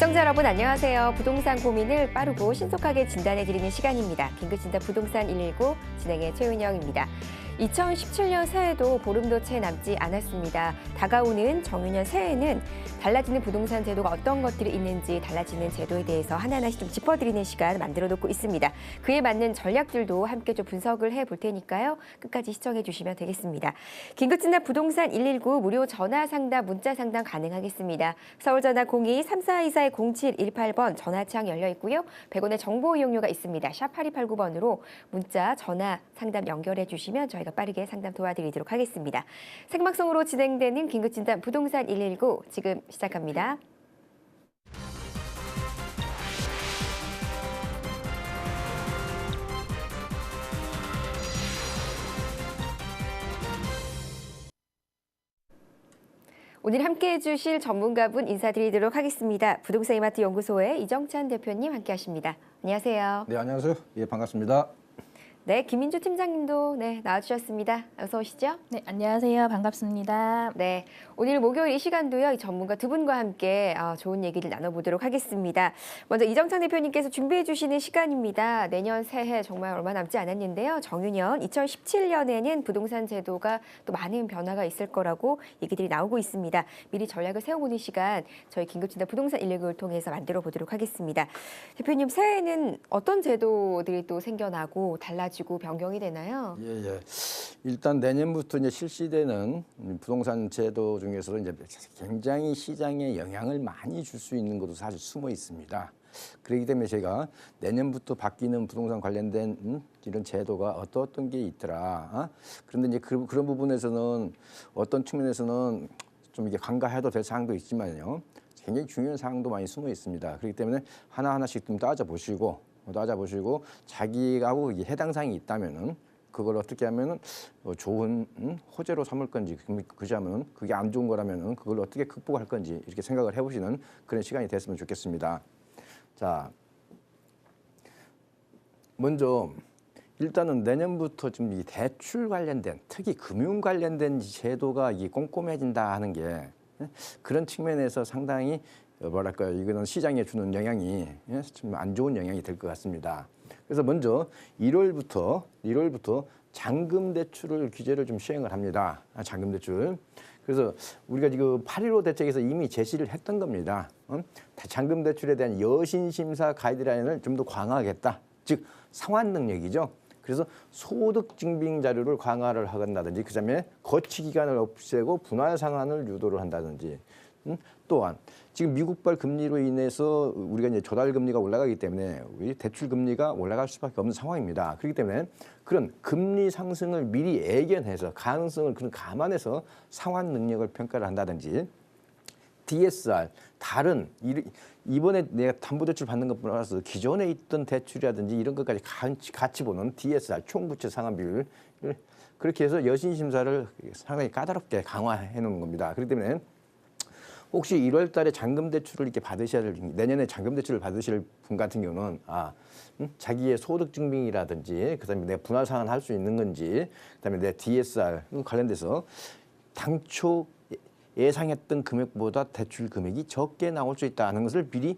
시청자 여러분 안녕하세요. 부동산 고민을 빠르고 신속하게 진단해드리는 시간입니다. 긴급진단 부동산 119 진행의 최은영입니다. 2017년 새해도 보름도 채 남지 않았습니다. 다가오는 정유년 새해에는 달라지는 부동산 제도가 어떤 것들이 있는지 달라지는 제도에 대해서 하나하나씩 좀 짚어드리는 시간 만들어 놓고 있습니다. 그에 맞는 전략들도 함께 좀 분석을 해볼 테니까요. 끝까지 시청해 주시면 되겠습니다. 긴급진단 부동산 119 무료 전화 상담, 문자 상담 가능하겠습니다. 서울 전화 02-3424-0718번 전화창 열려 있고요. 100원의 정보 이용료가 있습니다. 샵 8289번으로 문자, 전화 상담 연결해 주시면 저희가 빠르게 상담 도와드리도록 하겠습니다. 생방송으로 진행되는 긴급진단 부동산 119 지금 시작합니다. 오늘 함께해 주실 전문가분 인사드리도록 하겠습니다. 부동산 이마트 연구소의 이정찬 대표님 함께하십니다. 안녕하세요. 네, 안녕하세요. 예, 반갑습니다. 네, 김민주 팀장님도 나와주셨습니다. 어서 오시죠. 네, 안녕하세요. 반갑습니다. 네, 오늘 목요일 이 시간도요, 이 전문가 두 분과 함께 좋은 얘기를 나눠보도록 하겠습니다. 먼저 이정찬 대표님께서 준비해 주시는 시간입니다. 내년 새해 정말 얼마 남지 않았는데요. 정유년 2017년에는 부동산 제도가 또 많은 변화가 있을 거라고 얘기들이 나오고 있습니다. 미리 전략을 세워보는 시간 저희 긴급진단 부동산 119를 통해서 만들어 보도록 하겠습니다. 대표님, 새해에는 어떤 제도들이 또 생겨나고 달라지고 변경이 되나요? 예. 일단 내년부터 이제 실시되는 부동산 제도 중에서도 이제 굉장히 시장에 영향을 많이 줄 수 있는 것도 사실 숨어 있습니다. 그렇기 때문에 제가 내년부터 바뀌는 부동산 관련된 이런 제도가 어떤 게 있더라. 그런데 이제 그런 부분에서는 어떤 측면에서는 좀 이게 간과해도 될 사항도 있지만요. 굉장히 중요한 사항도 많이 숨어 있습니다. 그렇기 때문에 하나하나씩 좀 따져보시고 자기하고 해당 사항이 있다면은 그걸 어떻게 하면은 좋은 호재로 삼을 건지, 그렇다면 그게 안 좋은 거라면은 그걸 어떻게 극복할 건지 이렇게 생각을 해보시는 그런 시간이 됐으면 좋겠습니다. 자, 먼저 일단은 내년부터 좀 이 대출 관련된, 특히 금융 관련된 제도가 이게 꼼꼼해진다 하는 게 그런 측면에서 상당히 뭐랄까요, 이거는 시장에 주는 영향이 좀 안 좋은 영향이 될 것 같습니다. 그래서 먼저 1월부터 잔금 대출을 규제를 좀 시행을 합니다. 잔금 대출. 그래서 우리가 지금 8.15 대책에서 이미 제시를 했던 겁니다. 잔금 대출에 대한 여신 심사 가이드라인을 좀 더 강화하겠다. 즉 상환 능력이죠. 그래서 소득 증빙 자료를 강화를 하건다든지, 그다음에 거치 기간을 없애고 분할 상환을 유도를 한다든지. 또한 지금 미국발 금리로 인해서 우리가 이제 조달 금리가 올라가기 때문에 우리 대출 금리가 올라갈 수밖에 없는 상황입니다. 그렇기 때문에 그런 금리 상승을 미리 예견해서 가능성을 그런 감안해서 상환 능력을 평가를 한다든지, DSR 다른 이번에 내가 담보대출 받는 것뿐 아니라 기존에 있던 대출이라든지 이런 것까지 같이 보는 DSR 총부채 상환 비율, 그렇게 해서 여신 심사를 상당히 까다롭게 강화해 놓은 겁니다. 그렇기 때문에 혹시 1월 달에 잔금 대출을 이렇게 내년에 잔금 대출을 받으실 분 같은 경우는 자기의 소득 증빙이라든지, 그다음에 내 분할 상환할 수 있는 건지, 그다음에 내 DSR 관련돼서 당초 예상했던 금액보다 대출 금액이 적게 나올 수 있다는 것을 미리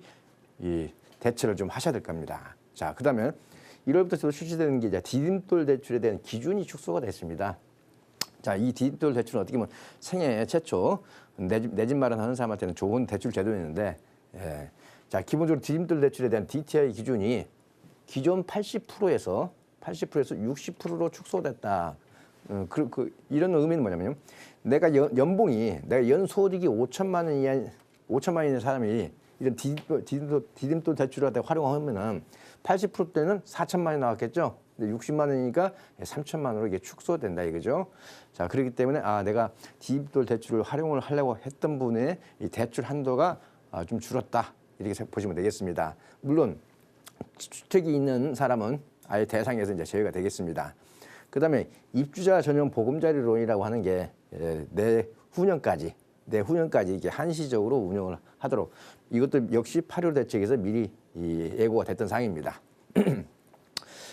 대처를 좀 하셔야 될 겁니다. 자, 그다음에 1월부터 실시되는 게 이제 디딤돌 대출에 대한 기준이 축소가 됐습니다. 자, 이 디딤돌 대출은 어떻게 보면 생애 최초 내 집 마련하는 사람한테는 좋은 대출 제도였는데, 자, 기본적으로 디딤돌 대출에 대한 DTI 기준이 기존 80%에서 60%로 축소됐다. 이런 의미는 뭐냐면요. 내가 연 소득이 5천만 원 이하의 사람이 이런 디딤돌 대출을 활용하면은 80%대는 4천만 원이 나왔겠죠. 근데 60만 원이니까 3천만 원으로 이게 축소된다 이거죠. 자, 그렇기 때문에 내가 디딤돌 대출을 활용을 하려고 했던 분의 이 대출 한도가 좀 줄었다 이렇게 보시면 되겠습니다. 물론 주택이 있는 사람은 아예 대상에서 이제 제외가 되겠습니다. 그다음에 입주자 전용 보금자리론이라고 하는 게 내후년까지 이게 한시적으로 운영을 하도록, 이것도 역시 8.15 대책에서 미리 예고가 됐던 사항입니다.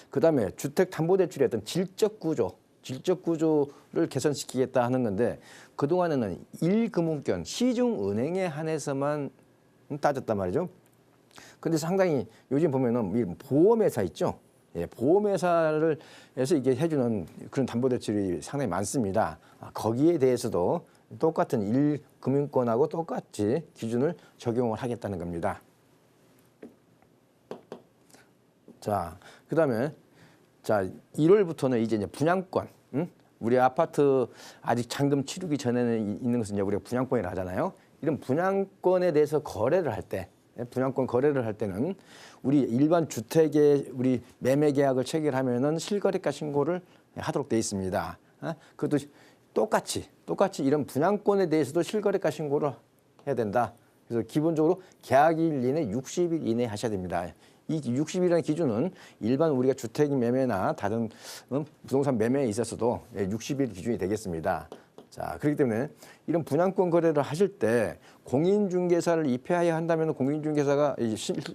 그다음에 주택담보대출의 어떤 질적 구조를 개선시키겠다 하는 건데, 그동안에는 1금융권 시중은행에 한해서만 따졌단 말이죠. 근데 상당히 요즘 보면은 이 보험회사 있죠. 예, 보험회사를 해서 이게 해주는 그런 담보대출이 상당히 많습니다. 거기에 대해서도 똑같은 1금융권하고 똑같이 기준을 적용을 하겠다는 겁니다. 자, 그다음에 자 1월부터는 이제 분양권, 우리 아파트 아직 잔금 치르기 전에는 있는 것은 이제 우리가 분양권이라 하잖아요. 이런 분양권에 대해서 거래를 할 때, 분양권 거래를 할 때는 우리 일반 주택의 우리 매매 계약을 체결하면은 실거래가 신고를 하도록 돼 있습니다. 그것도 똑같이 이런 분양권에 대해서도 실거래가 신고를 해야 된다. 그래서 기본적으로 계약일 이내 60일 이내에 하셔야 됩니다. 이 60일이라는 기준은 일반 우리가 주택 매매나 다른 부동산 매매에 있어서도 60일 기준이 되겠습니다. 자, 그렇기 때문에 이런 분양권 거래를 하실 때 공인중개사를 입회해야 한다면 공인중개사가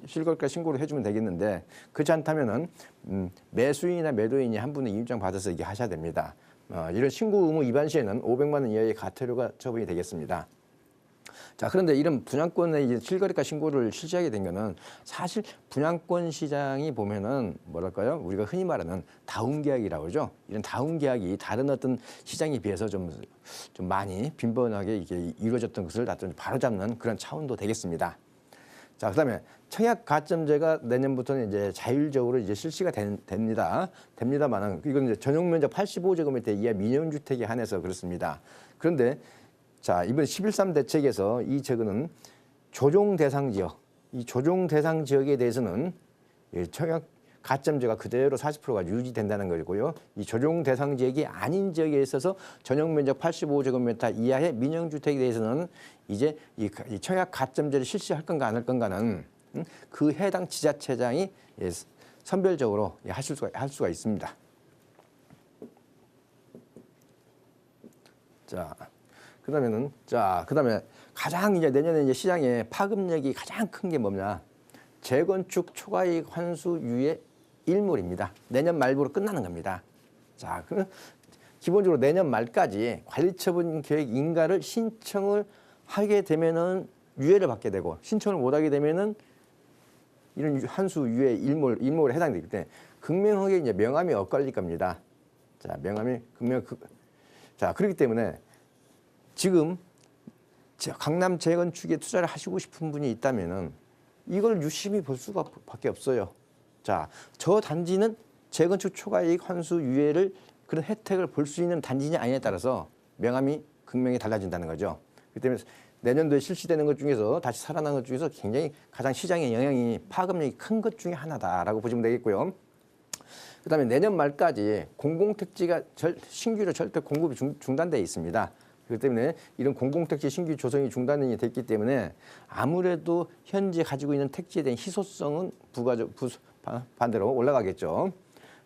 실거래가 신고를 해주면 되겠는데 그렇지 않다면은 매수인이나 매도인이 한 분의 이율장 받아서 이게 하셔야 됩니다. 이런 신고 의무 위반 시에는 500만 원 이하의 과태료가 처분이 되겠습니다. 자, 그런데 이런 분양권의 이제 실거래가 신고를 실시하게 된 거는 사실 분양권 시장이 보면은 뭐랄까요? 우리가 흔히 말하는 다운계약이라고 그러죠. 이런 다운계약이 다른 어떤 시장에 비해서 좀 많이 빈번하게 이게 이루어졌던 것을 바로잡는 그런 차원도 되겠습니다. 자, 그다음에 청약 가점제가 내년부터는 이제 자율적으로 이제 실시가 됩니다만은 이건 이제 전용 면적 85제곱미터 이하 민영주택에 한해서 그렇습니다. 그런데 자, 이번 11.3 대책에서 이 제거는 조정 대상 지역, 이 조정 대상 지역에 대해서는 청약 가점제가 그대로 40%가 유지된다는 거고요. 이 조정 대상 지역이 아닌 지역에 있어서 전용 면적 85제곱미터 이하의 민영주택에 대해서는 이제 이 청약 가점제를 실시할 건가 안 할 건가는 그 해당 지자체장이 선별적으로 할 수가 있습니다. 자. 그다음에 가장 이제 내년에 이제 시장에 파급력이 가장 큰 게 뭐냐? 재건축 초과이익 환수 유예 일몰입니다. 내년 말부로 끝나는 겁니다. 자, 그럼 기본적으로 내년 말까지 관리처분 계획 인가를 신청을 하게 되면은 유예를 받게 되고 신청을 못 하게 되면은 이런 환수 유예 일몰에 해당되기 때문에 극명하게 이제 명암이 엇갈릴 겁니다. 자, 자, 그렇기 때문에 지금 강남 재건축에 투자를 하시고 싶은 분이 있다면은 이걸 유심히 볼 수밖에 없어요. 자, 저 단지는 재건축 초과이익 환수 유예를 그런 혜택을 볼 수 있는 단지냐 아니냐에 따라서 명암이 극명히 달라진다는 거죠. 그렇기 때문에 내년도에 실시되는 것 중에서 다시 살아나는 것 중에서 굉장히 가장 시장의 영향이 파급력이 큰 것 중에 하나다라고 보시면 되겠고요. 그다음에 내년 말까지 공공택지가 신규로 절대 공급이 중단돼 있습니다. 그렇기 때문에 이런 공공택지 신규 조성이 중단이 됐기 때문에 아무래도 현재 가지고 있는 택지에 대한 희소성은 반대로 올라가겠죠.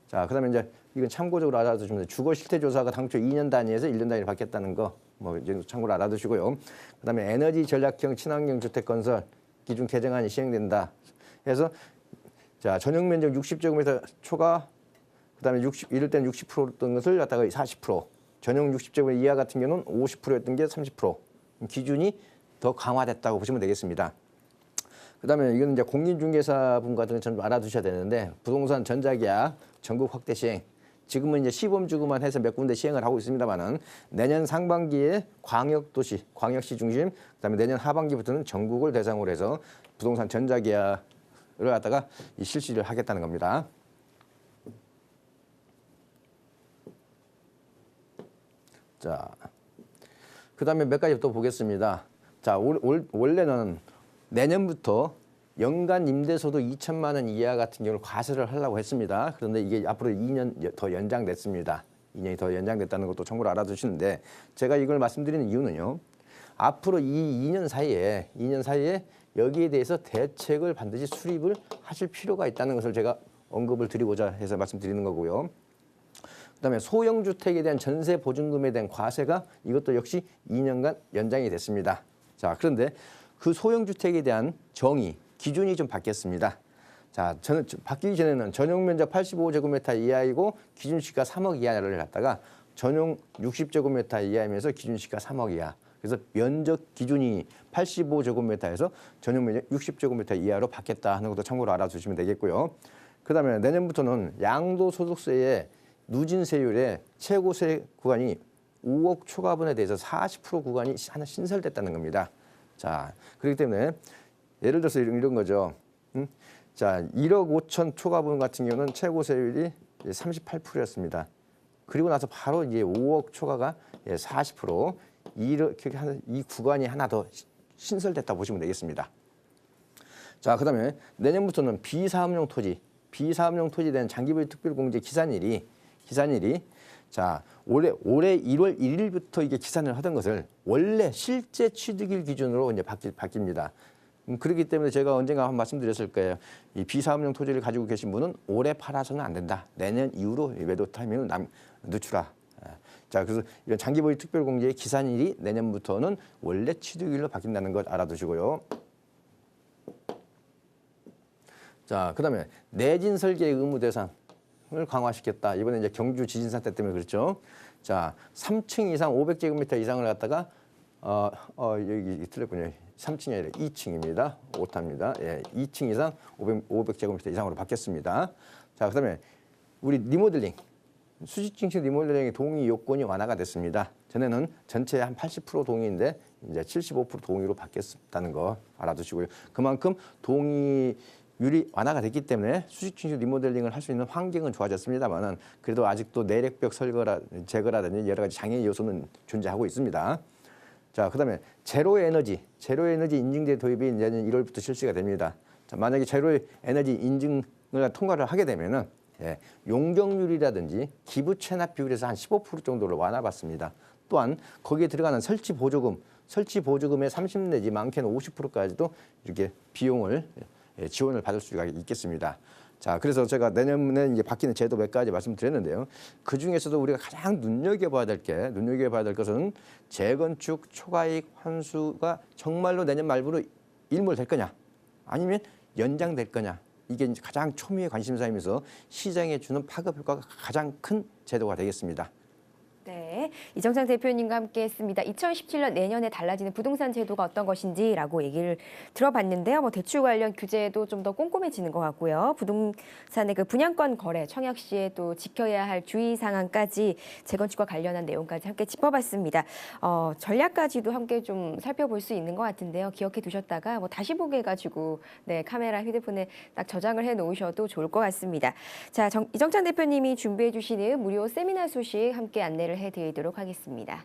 자, 그다음에 이제 이건 참고적으로 알아두시면 주거 실태 조사가 당초 2년 단위에서 1년 단위로 바뀌었다는 거 이제 참고로 알아두시고요. 그다음에 에너지 전략형 친환경 주택 건설 기준 개정안이 시행된다. 해서 자, 전용 면적 60제곱미터 초과 그다음에 이럴 때는 60%였던 것을 갖다가 40%. 전용 60제곱미터 이하 같은 경우는 50%였던 게 30%. 기준이 더 강화됐다고 보시면 되겠습니다. 그다음에 이거는 이제 공인중개사분 같은 건 좀 알아두셔야 되는데 부동산 전자계약 전국 확대 시행. 지금은 이제 시범주구만 해서 몇 군데 시행을 하고 있습니다만은 내년 상반기에 광역도시, 광역시 중심, 그다음에 내년 하반기부터는 전국을 대상으로 해서 부동산 전자계약을 갖다가 실시를 하겠다는 겁니다. 자, 그다음에 몇 가지 또 보겠습니다. 자, 원래는 내년부터 연간 임대소득 2천만 원 이하 같은 경우를 과세를 하려고 했습니다. 그런데 이게 앞으로 2년 더 연장됐습니다. 2년이 더 연장됐다는 것도 참고로 알아두시는데 제가 이걸 말씀드리는 이유는요. 앞으로 이 2년 사이에 여기에 대해서 대책을 반드시 수립을 하실 필요가 있다는 것을 제가 언급을 드리고자 해서 말씀드리는 거고요. 그다음에 소형주택에 대한 전세 보증금에 대한 과세가 이것도 역시 2년간 연장이 됐습니다. 자, 그런데 그 소형주택에 대한 정의, 기준이 좀 바뀌었습니다. 자, 저는 바뀌기 전에는 전용 면적 85제곱미터 이하이고 기준시가 3억 이하를 갖다가 전용 60제곱미터 이하이면서 기준시가 3억 이하. 그래서 면적 기준이 85제곱미터에서 전용 면적 60제곱미터 이하로 받겠다 하는 것도 참고로 알아두시면 되겠고요. 그다음에 내년부터는 양도소득세의 누진세율의 최고세 구간이 5억 초과분에 대해서 40% 구간이 하나 신설됐다는 겁니다. 자, 그렇기 때문에 예를 들어서 이런 거죠. 자, 1억 5천 초과분 같은 경우는 최고세율이 38%였습니다. 그리고 나서 바로 이제 5억 초과가 40% 이렇게 하는 이 구간이 하나 더 신설됐다 보시면 되겠습니다. 자, 그다음에 내년부터는 비사업용 토지에 대한 장기부의 특별공제 기산일이 자, 올해 1월 1일부터 이게 기산을 하던 것을 원래 실제 취득일 기준으로 이제 바뀝니다. 그렇기 때문에 제가 언젠가 한번 말씀드렸을 거예요. 이 비사업용 토지를 가지고 계신 분은 올해 팔아서는 안 된다. 내년 이후로 매도 타이밍을 늦추라. 자, 그래서 이런 장기보유 특별공제의 기산일이 내년부터는 원래 취득일로 바뀐다는 것 알아두시고요. 자, 그다음에 내진 설계 의무 대상을 강화시켰다. 이번에 이제 경주 지진 사태 때문에 그렇죠. 자, 3층 이상 500제곱미터 이상을 갖다가 여기 틀렸군요. 3층이 아니라 2층입니다. 오타입니다. 예, 2층 이상 500제곱미터 이상으로 바뀌었습니다. 자, 그다음에 우리 리모델링, 수직증식 리모델링의 동의 요건이 완화가 됐습니다. 전에는 전체 한 80% 동의인데 이제 75% 동의로 바뀌었다는 거 알아두시고요. 그만큼 동의율이 완화가 됐기 때문에 수직증식 리모델링을 할 수 있는 환경은 좋아졌습니다만은 그래도 아직도 내력벽 제거라든지 여러 가지 장애 요소는 존재하고 있습니다. 자, 그다음에 제로 에너지 인증제 도입이 내년 1월부터 실시가 됩니다. 자, 만약에 제로 에너지 인증을 통과를 하게 되면은 용적률이라든지 기부 체납 비율에서 한 15% 정도를 완화받습니다. 또한 거기에 들어가는 설치 보조금의 30 내지 많게는 50%까지도 이렇게 비용을 지원을 받을 수가 있겠습니다. 자, 그래서 제가 내년에 이제 바뀌는 제도 몇 가지 말씀드렸는데요. 그 중에서도 우리가 가장 눈여겨봐야 될 것은 재건축 초과이익 환수가 정말로 내년 말부로 일몰될 거냐, 아니면 연장될 거냐. 이게 이제 가장 초미의 관심사이면서 시장에 주는 파급 효과가 가장 큰 제도가 되겠습니다. 네, 이정찬 대표님과 함께했습니다. 2017년 내년에 달라지는 부동산 제도가 어떤 것인지라고 얘기를 들어봤는데요. 뭐 대출 관련 규제도 좀 더 꼼꼼해지는 것 같고요. 부동산의 그 분양권 거래, 청약 시에 또 지켜야 할 주의 사항까지 재건축과 관련한 내용까지 함께 짚어봤습니다. 전략까지도 함께 좀 살펴볼 수 있는 것 같은데요. 기억해 두셨다가 뭐 다시 보게 해가지고 카메라, 휴대폰에 딱 저장을 해 놓으셔도 좋을 것 같습니다. 자, 이정찬 대표님이 준비해 주시는 무료 세미나 소식 함께 안내를 해드리도록 하겠습니다.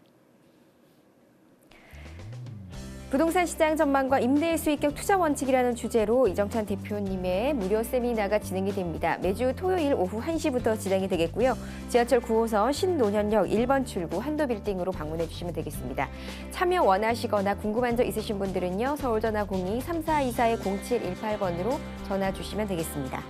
부동산 시장 전망과 임대 수익형 투자 원칙이라는 주제로 이정찬 대표님의 무료 세미나가 진행이 됩니다. 매주 토요일 오후 1시부터 진행이 되겠고요. 지하철 9호선 신논현역 1번 출구 한도빌딩으로 방문해 주시면 되겠습니다. 참여 원하시거나 궁금한 점 있으신 분들은요. 서울전화 02-3424-0718번으로 전화 주시면 되겠습니다.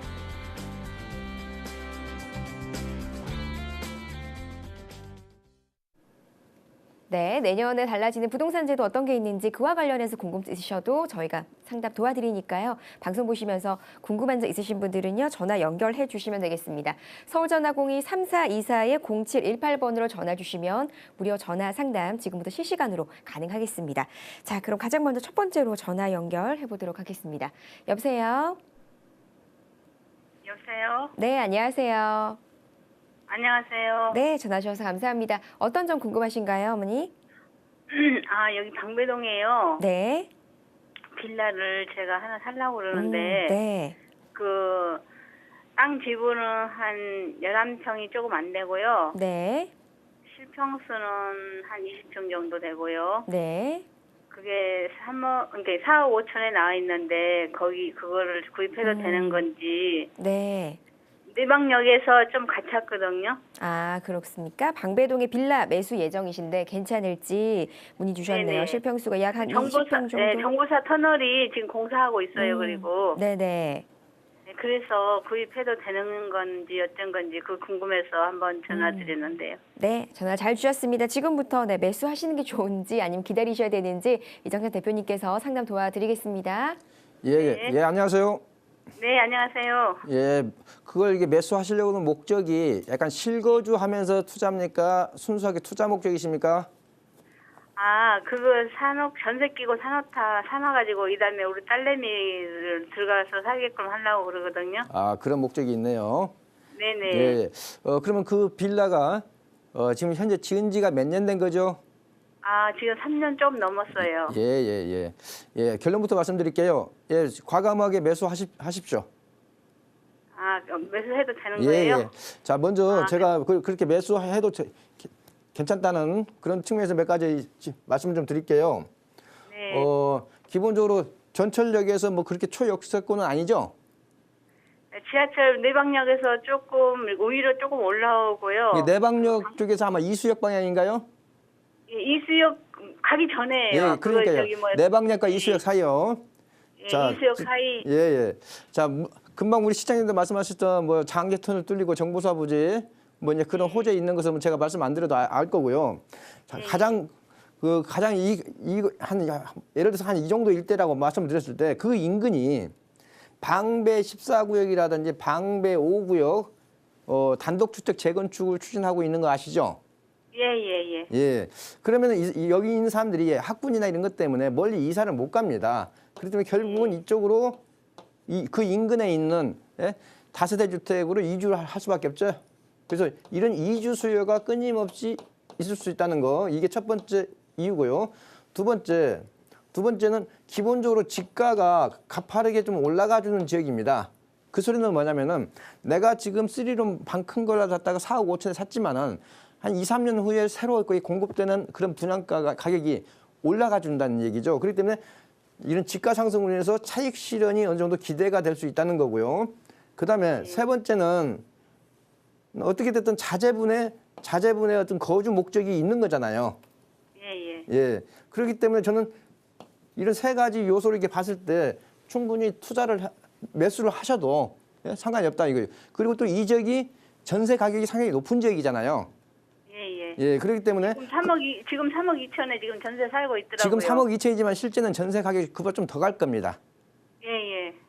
네, 내년에 달라지는 부동산 제도 어떤 게 있는지 그와 관련해서 궁금증 있으셔도 저희가 상담 도와드리니까요. 방송 보시면서 궁금한 점 있으신 분들은요. 전화 연결해 주시면 되겠습니다. 서울전화 02-3424-0718번으로 전화 주시면 무료 전화 상담 지금부터 실시간으로 가능하겠습니다. 자, 그럼 가장 먼저 첫 번째로 전화 연결해 보도록 하겠습니다. 여보세요? 여보세요? 네, 안녕하세요. 안녕하세요. 네, 전화 주셔서 감사합니다. 어떤 점 궁금하신가요, 어머니? 아, 여기 방배동에요. 네. 빌라를 제가 하나 살려고 그러는데, 네. 그, 땅 지분은 한 11평이 조금 안 되고요. 네. 실평수는 한 20평 정도 되고요. 네. 그게 4억 5천에 나와 있는데, 그거를 구입해도 되는 건지, 네. 내방역에서 좀 갇혔거든요. 아, 그렇습니까? 방배동에 빌라 매수 예정이신데 괜찮을지 문의 주셨네요. 네네. 실평수가 약 한 20평 정도. 네, 정보사 터널이 지금 공사하고 있어요. 그리고. 네네. 네, 그래서 구입해도 되는 건지 어떤 건지 그 궁금해서 한번 전화드렸는데요. 네, 전화 잘 주셨습니다. 지금부터 매수하시는 게 좋은지 아니면 기다리셔야 되는지 이정찬 대표님께서 상담 도와드리겠습니다. 예, 안녕하세요. 네, 안녕하세요. 예, 그걸 이게 매수하시려고 하는 목적이 약간 실거주하면서 투자입니까? 순수하게 투자 목적이십니까? 아, 그거 전세 끼고 사놔가지고 이 다음에 우리 딸내미를 들어가서 살게끔 하려고 그러거든요. 아, 그런 목적이 있네요. 네네. 예. 그러면 그 빌라가 지금 현재 지은 지가 몇 년 된 거죠? 아, 지금 3년 좀 넘었어요. 예, 결론부터 말씀드릴게요. 예, 과감하게 매수하십시오. 아, 매수해도 되는 거예요? 자, 먼저 아, 제가 그렇게 매수해도 괜찮다는 그런 측면에서 몇 가지 말씀을 좀 드릴게요. 네. 기본적으로 전철역에서 뭐 그렇게 초역세권은 아니죠? 지하철 내방역에서 오히려 조금 올라오고요. 이 내방역 쪽에서 아마 이수역 방향인가요? 예, 이수역 가기 전에요. 예, 그러니까요. 저기 내방역과 이수역 사이요. 예, 이수역 사이. 예. 자, 금방 우리 시장님도 말씀하셨던 뭐 장개턴을 뚫리고 정보사 부지 뭐 이제 그런 호재 있는 것은 제가 말씀 안 드려도 알 거고요. 자, 가장 예를 들어서 한 이 정도 일대라고 말씀드렸을 때 그 인근이 방배 14구역이라든지 방배 5구역 단독주택 재건축을 추진하고 있는 거 아시죠? 예. 예. 그러면 여기 있는 사람들이 학군이나 이런 것 때문에 멀리 이사를 못 갑니다. 그렇기 때문에 결국은 이쪽으로 그 인근에 있는 다세대 주택으로 이주를 할 수밖에 없죠. 그래서 이런 이주 수요가 끊임없이 있을 수 있다는 거, 이게 첫 번째 이유고요. 두 번째는 기본적으로 지가가 가파르게 좀 올라가주는 지역입니다. 그 소리는 뭐냐면은 내가 지금 3룸 방 큰 걸 갖다가 4억 5천에 샀지만은 한 2, 3년 후에 새로 공급되는 그런 분양가 가격이 올라가 준다는 얘기죠. 그렇기 때문에 이런 지가 상승으로 인해서 차익 실현이 어느 정도 기대가 될 수 있다는 거고요. 그다음에 세 번째는 어떻게 됐든 자제분의 어떤 거주 목적이 있는 거잖아요. 예. 그렇기 때문에 저는 이런 세 가지 요소를 이렇게 봤을 때 충분히 매수를 하셔도 상관이 없다 이거예요. 그리고 또 이 지역이 전세 가격이 상당히 높은 지역이잖아요. 예, 그렇기 때문에 지금 3억 2천에 지금 전세 살고 있더라고요. 지금 3억 2천이지만 실제는 전세 가격이 그보다 좀 더 갈 겁니다.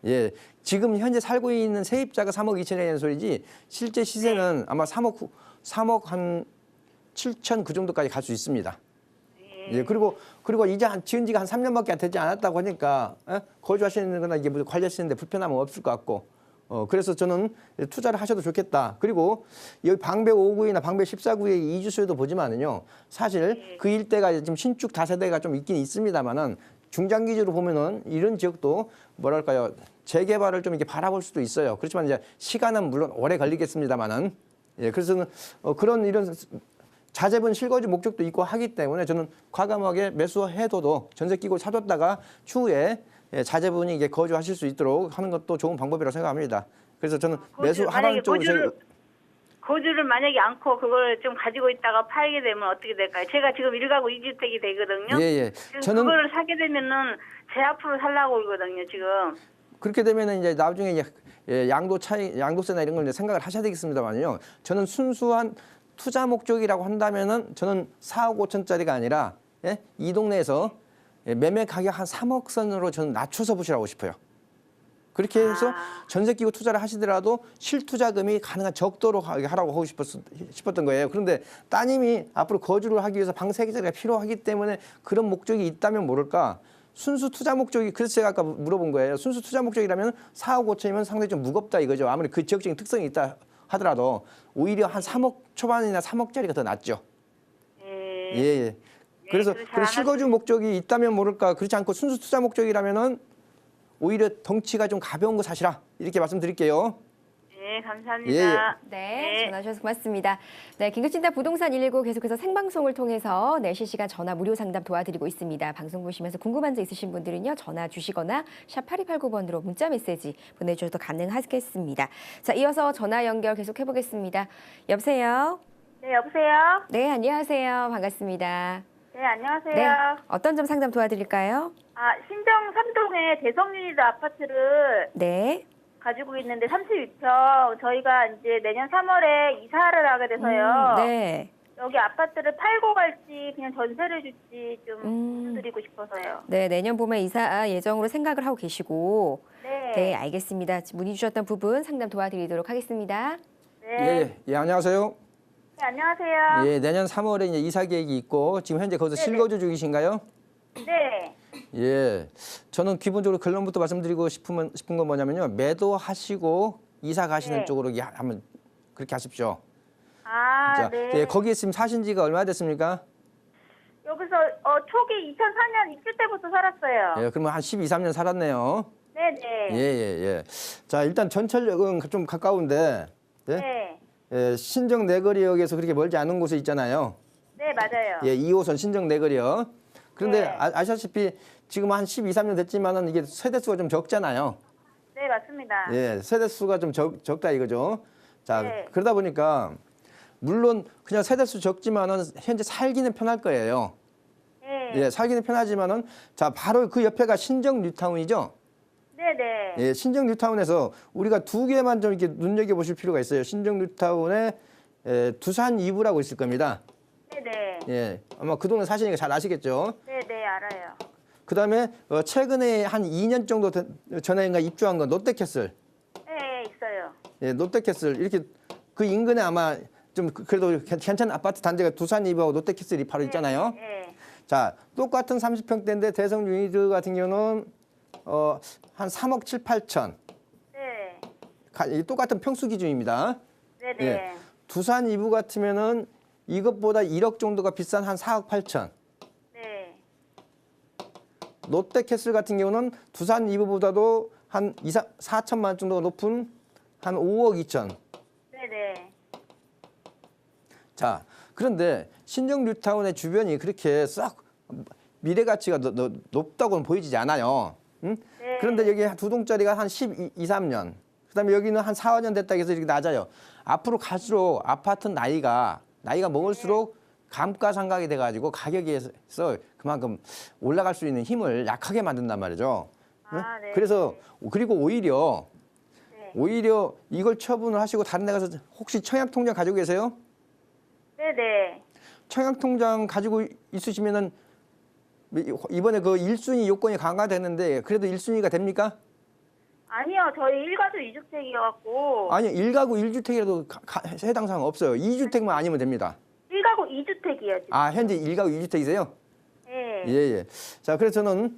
예, 지금 현재 살고 있는 세입자가 3억 2천이라는 소리지 실제 시세는 아마 3억 한 7천 그 정도까지 갈 수 있습니다. 예, 그리고 이제 지은 지가 한 3년밖에 되지 않았다고 하니까 거주하시는 거나 이게 무슨 관리하시는데 불편함은 없을 것 같고 그래서 저는 투자를 하셔도 좋겠다. 그리고 여기 방배 5구이나 방배 14구의 이주 수요도 보지만은요. 사실 그 일대가 지금 신축 다세대가 좀 있긴 있습니다만은 중장기적으로 보면은 이런 지역도 뭐랄까요. 재개발을 좀 이렇게 바라볼 수도 있어요. 그렇지만 이제 시간은 물론 오래 걸리겠습니다만은 예, 그래서 그런 이런 자재분 실거주 목적도 있고 하기 때문에 저는 과감하게 매수해둬도 전세 끼고 사뒀다가 추후에 자제분이 이게 거주하실 수 있도록 하는 것도 좋은 방법이라고 생각합니다. 그래서 저는 매수하라는 쪽으로 거주를 만약에 않고 그걸 좀 가지고 있다가 팔게 되면 어떻게 될까요? 제가 지금 1가구 2주택이 되거든요. 예. 저는 그거를 사게 되면은 제 앞으로 살라고 그러거든요, 지금. 그렇게 되면은 이제 나중에 양도세나 이런 걸 이제 생각을 하셔야 되겠습니다만요. 저는 순수한 투자 목적이라고 한다면은 저는 4억 5천짜리가 아니라 이 동네에서 매매 가격 한 3억 선으로 저는 낮춰서 보시라고 싶어요. 그렇게 해서 전세 끼고 투자를 하시더라도 실투자금이 가능한 적도로 하라고 하고 싶었던 거예요. 그런데 따님이 앞으로 거주를 하기 위해서 방 3개짜리가 필요하기 때문에 그런 목적이 있다면 모를까. 순수 투자 목적이, 그래서 제가 아까 물어본 거예요. 순수 투자 목적이라면 4억 5천이면 상당히 좀 무겁다 이거죠. 아무리 그 지역적인 특성이 있다 하더라도 오히려 한 3억 초반이나 3억짜리가 더 낫죠. 예. 그래서 실거주 목적이 있다면 모를까. 그렇지 않고 순수 투자 목적이라면은 오히려 덩치가 좀 가벼운 거 사시라. 이렇게 말씀드릴게요. 네, 감사합니다. 네, 전화 주셔서 고맙습니다. 네, 긴급진단 부동산 119 계속해서 생방송을 통해서 실시간 전화 무료 상담 도와드리고 있습니다. 방송 보시면서 궁금한 점 있으신 분들은요, 전화 주시거나 샵 8289번으로 문자 메시지 보내주셔도 가능하겠습니다. 자, 이어서 전화 연결 계속 해보겠습니다. 여보세요? 네, 여보세요? 네, 안녕하세요. 반갑습니다. 네, 안녕하세요. 네, 어떤 점 상담 도와드릴까요? 신정 3동의 대성유니드 아파트를 가지고 있는데 32평 저희가 이제 내년 3월에 이사를 하게 돼서요. 네. 여기 아파트를 팔고 갈지 그냥 전세를 줄지 좀 드리고 싶어서요. 네, 내년 봄에 이사 예정으로 생각을 하고 계시고. 네, 알겠습니다. 문의 주셨던 부분 상담 도와드리도록 하겠습니다. 네. 예, 안녕하세요. 네, 안녕하세요. 예, 내년 3월에 이제 이사 계획이 있고 지금 현재 거기서 네네. 실거주 중이신가요? 네. 예, 저는 기본적으로 결론부터 말씀드리고 싶은 건 뭐냐면요. 매도하시고 이사 가시는 네. 쪽으로 한번 그렇게 하십시오. 아, 자, 네. 예, 거기에 지금 사신 지가 얼마나 됐습니까? 여기서 초기 2004년 입주 때부터 살았어요. 예, 그러면 한 12, 13년 살았네요. 네네. 예, 예, 예. 자, 일단 전철역은 좀 가까운데, 예? 네. 예, 신정 내거리역에서 그렇게 멀지 않은 곳에 있잖아요. 네, 맞아요. 예, 2호선 신정 내거리역. 그런데 네. 아시다시피 지금 한 12, 13년 됐지만은 이게 세대수가 좀 적잖아요. 네, 맞습니다. 예, 세대수가 좀 적다 이거죠. 자, 네. 그러다 보니까 물론 그냥 세대수 적지만은 현재 살기는 편할 거예요. 네. 예, 살기는 편하지만은 자, 바로 그 옆에가 신정 뉴타운이죠. 네네. 예, 신정 뉴타운에서 우리가 두 개만 좀 이렇게 눈여겨 보실 필요가 있어요. 신정 뉴타운에 두산 2부라고 있을 겁니다. 네네. 예, 아마 그 동네 사시니까 잘 아시겠죠. 네네, 알아요. 그다음에 최근에 한 2년 정도 전에인가 입주한 건 롯데캐슬. 네, 있어요. 예, 롯데캐슬 이렇게 그 인근에 아마 좀 그래도 괜찮은 아파트 단지가 두산 2부하고 롯데캐슬이 바로 있잖아요. 네. 자, 똑같은 30평대인데 대성 유니드 같은 경우는 한 3억 7, 8천. 네. 똑같은 평수 기준입니다. 네네. 예. 두산 2부 같으면은 이것보다 1억 정도가 비싼 한 4억 8천. 네. 롯데캐슬 같은 경우는 두산 2부보다도 한 4천만 원 정도가 높은 한 5억 2천. 네네. 자, 그런데 신정 뉴타운의 주변이 그렇게 싹 미래 가치가 높다고는 보이지 않아요. 응? 네. 그런데 여기 두 동짜리가 한 12, 3년. 그다음에 여기는 한 4, 5년 됐다 해서 이렇게 낮아요. 앞으로 갈수록 아파트 나이가 먹을수록 감가상각이 돼가지고 가격에서 그만큼 올라갈 수 있는 힘을 약하게 만든단 말이죠. 응? 아, 네. 그래서 그리고 오히려 네. 이걸 처분을 하시고 다른 데 가서 혹시 청약통장 가지고 계세요? 네네. 청약통장 가지고 있으시면은 이번에 그 1순위 요건이 강화됐는데 그래도 1순위가 됩니까? 아니요, 저희 일가족 2주택이어갖고. 아니요, 1가구 1주택이라도 해당 사항 없어요. 2주택만 아니면 됩니다. 일가족 2주택이요. 지금. 아, 현재 1가구 2주택이세요? 네. 예, 예. 자, 그래서 저는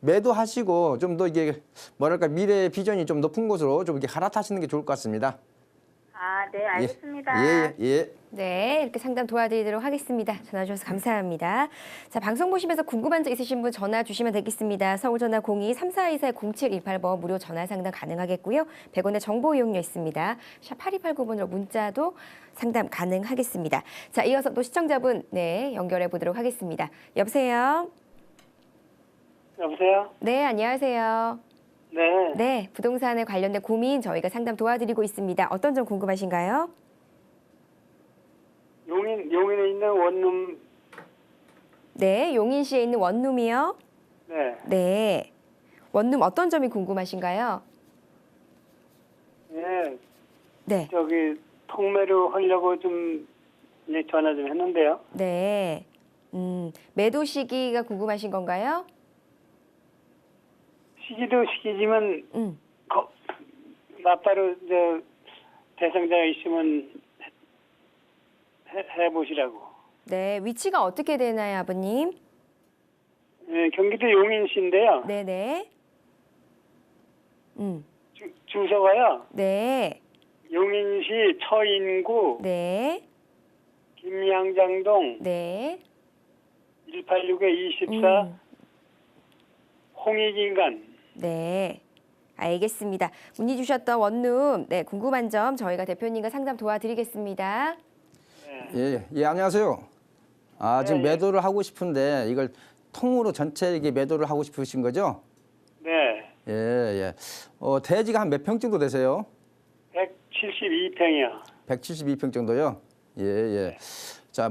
매도하시고 좀 더 이게 뭐랄까 미래 비전이 좀 높은 곳으로 좀 이렇게 갈아타시는 게 좋을 것 같습니다. 아, 네, 알겠습니다. 예, 예, 예. 네, 이렇게 상담 도와드리도록 하겠습니다. 전화 주셔서 감사합니다. 자, 방송 보시면서 궁금한 점 있으신 분 전화 주시면 되겠습니다. 서울 전화 02-3424-0718번 무료 전화 상담 가능하겠고요. 100원의 정보 이용료 있습니다. 샵 8289번으로 문자도 상담 가능하겠습니다. 자, 이어서 또 시청자분 연결해 보도록 하겠습니다. 여보세요? 여보세요? 네, 안녕하세요. 네. 네, 부동산에 관련된 고민 저희가 상담 도와드리고 있습니다. 어떤 점 궁금하신가요? 용인에 있는 원룸. 네, 용인시에 있는 원룸이요. 네. 네, 원룸 어떤 점이 궁금하신가요? 네. 네, 저기 통매로 하려고 좀 이제 전화 좀 했는데요. 네. 매도 시기가 궁금하신 건가요? 시기도 시기지만 음, 맞바로 대상자가 있으면 해보시라고. 네, 위치가 어떻게 되나요, 아버님? 네, 경기도 용인시인데요. 네네. 주소가요. 네, 용인시 처인구 네, 김양장동 네. 186-24 홍익인간. 네. 알겠습니다. 문의 주셨던 원룸, 네, 궁금한 점 저희가 대표님과 상담 도와드리겠습니다. 예, 예, 안녕하세요. 아, 지금 예. 매도를 하고 싶은데 이걸 통으로 전체 이게 매도를 하고 싶으신 거죠? 네. 예, 예. 대지가 한 몇 평 정도 되세요? 172평이요. 172평 정도요? 예, 예. 자,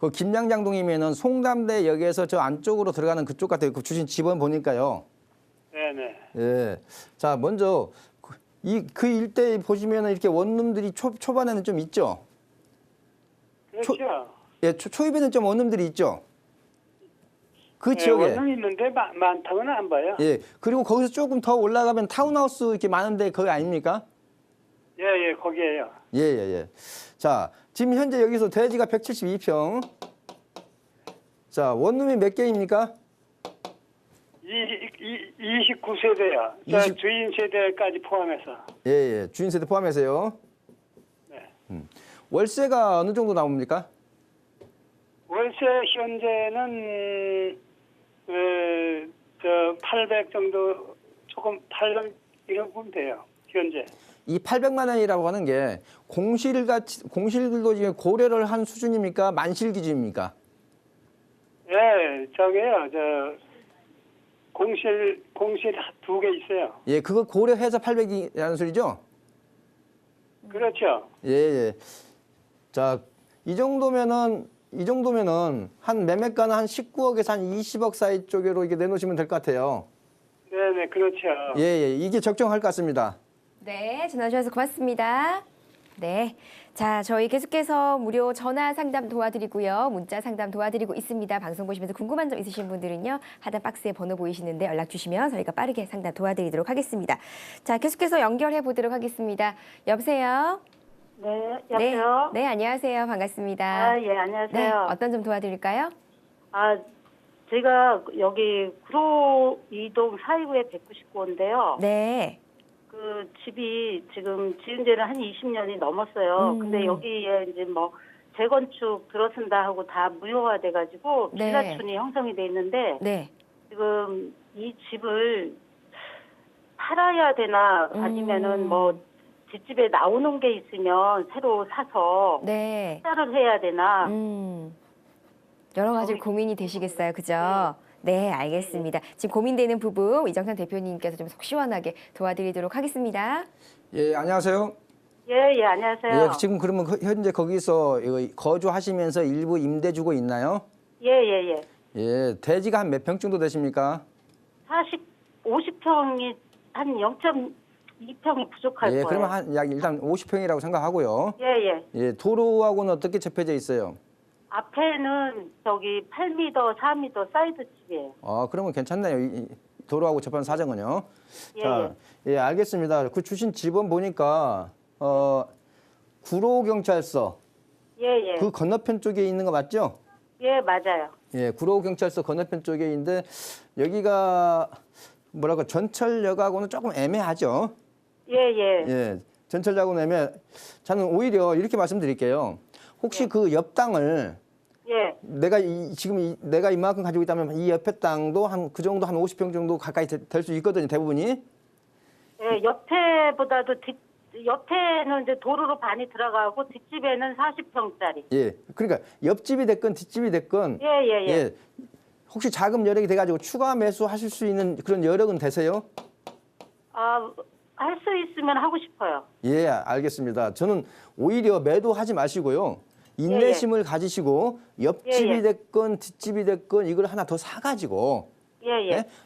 그 김양장동이면은 송담대역에서 저 안쪽으로 들어가는 그쪽 같아요. 그 주신 집원 보니까요. 네네. 예. 자, 먼저 그 일대에 보시면은 이렇게 원룸들이 초반에는 좀 있죠? 그렇죠. 예, 초입에는 좀 원룸들이 있죠? 그 네, 지역에. 원룸 있는데 많다고는 안 봐요. 예. 그리고 거기서 조금 더 올라가면 타운하우스 이렇게 많은데 거기 아닙니까? 예, 거기에요. 예. 자, 지금 현재 여기서 대지가 172평. 자, 원룸이 몇 개입니까? 29세대요. 20 주인 세대까지 포함해서. 예. 주인 세대 포함해서요. 네. 월세가 어느 정도 나옵니까? 월세 현재는 800 정도, 조금 800 이런 보면 돼요. 현재. 이 800만 원이라고 하는 게 공실들도 지금 고려를 한 수준입니까? 만실 기준입니까? 예, 저게요. 공실 2개 있어요. 예, 그거 고려해서 800이라는 소리죠? 그렇죠. 예. 자, 이 정도면은 한 매매가는 한 19억에서 한 20억 사이 쪽으로 이게 내놓으시면 될 것 같아요. 네, 그렇죠. 예. 이게 적정할 것 같습니다. 네, 전화 주셔서 고맙습니다. 네. 자, 저희 계속해서 무료 전화 상담 도와드리고요. 문자 상담 도와드리고 있습니다. 방송 보시면서 궁금한 점 있으신 분들은요. 하단 박스에 번호 보이시는데 연락 주시면 저희가 빠르게 상담 도와드리도록 하겠습니다. 자, 계속해서 연결해 보도록 하겠습니다. 여보세요? 네, 여보세요? 네, 안녕하세요. 반갑습니다. 아, 예, 안녕하세요. 네, 어떤 점 도와드릴까요? 제가 여기 구로 2동 429에 199호인데요. 네. 그 집이 지금 지은 지는 한 20년이 넘었어요. 근데 여기에 이제 뭐 재건축 들어선다 하고 다 무효화돼가지고 네. 빌라촌이 형성이 돼 있는데 네. 지금 이 집을 팔아야 되나 아니면은 뭐 뒷집에 나오는 게 있으면 새로 사서 네. 투자를 해야 되나 여러 가지 고민이 되시겠어요. 그죠? 네, 알겠습니다. 지금 고민되는 부분 이정찬 대표님께서 좀 속 시원하게 도와드리도록 하겠습니다. 예, 안녕하세요. 예, 안녕하세요. 예, 지금 그러면 현재 거기서 이거 거주하시면서 일부 임대 주고 있나요? 예. 예, 대지가 한 몇 평 정도 되십니까? 50평이 한 0.2평이 부족할 예, 거예요. 그러면 한 약 일단 50평이라고 생각하고요. 예. 예, 도로하고는 어떻게 접해져 있어요? 앞에는 저기 8m, 4m 사이드 집이에요. 그러면 괜찮네요. 도로하고 접한 사정은요. 자, 예, 알겠습니다. 그 주신 집은 보니까 구로경찰서 예. 그 건너편 쪽에 있는 거 맞죠? 예, 맞아요. 예, 구로경찰서 건너편 쪽에 있는데 여기가 뭐랄까 전철역하고는 조금 애매하죠. 예. 전철역하고는 저는 오히려 이렇게 말씀드릴게요. 혹시 그 옆 땅을 내가 이만큼 가지고 있다면 이 옆에 땅도 한 그 정도 한 50평 정도 가까이 될 수 있거든요, 대부분이. 예, 옆에보다도 옆에는 이제 도로로 반이 들어가고 뒷집에는 40평짜리. 예. 그러니까 옆집이 됐건 뒷집이 됐건 예. 혹시 자금 여력이 돼 가지고 추가 매수하실 수 있는 그런 여력은 되세요? 할 수 있으면 하고 싶어요. 예, 알겠습니다. 저는 오히려 매도하지 마시고요. 인내심을 가지시고 옆집이 됐건 뒷집이 됐건 이걸 하나 더 사가지고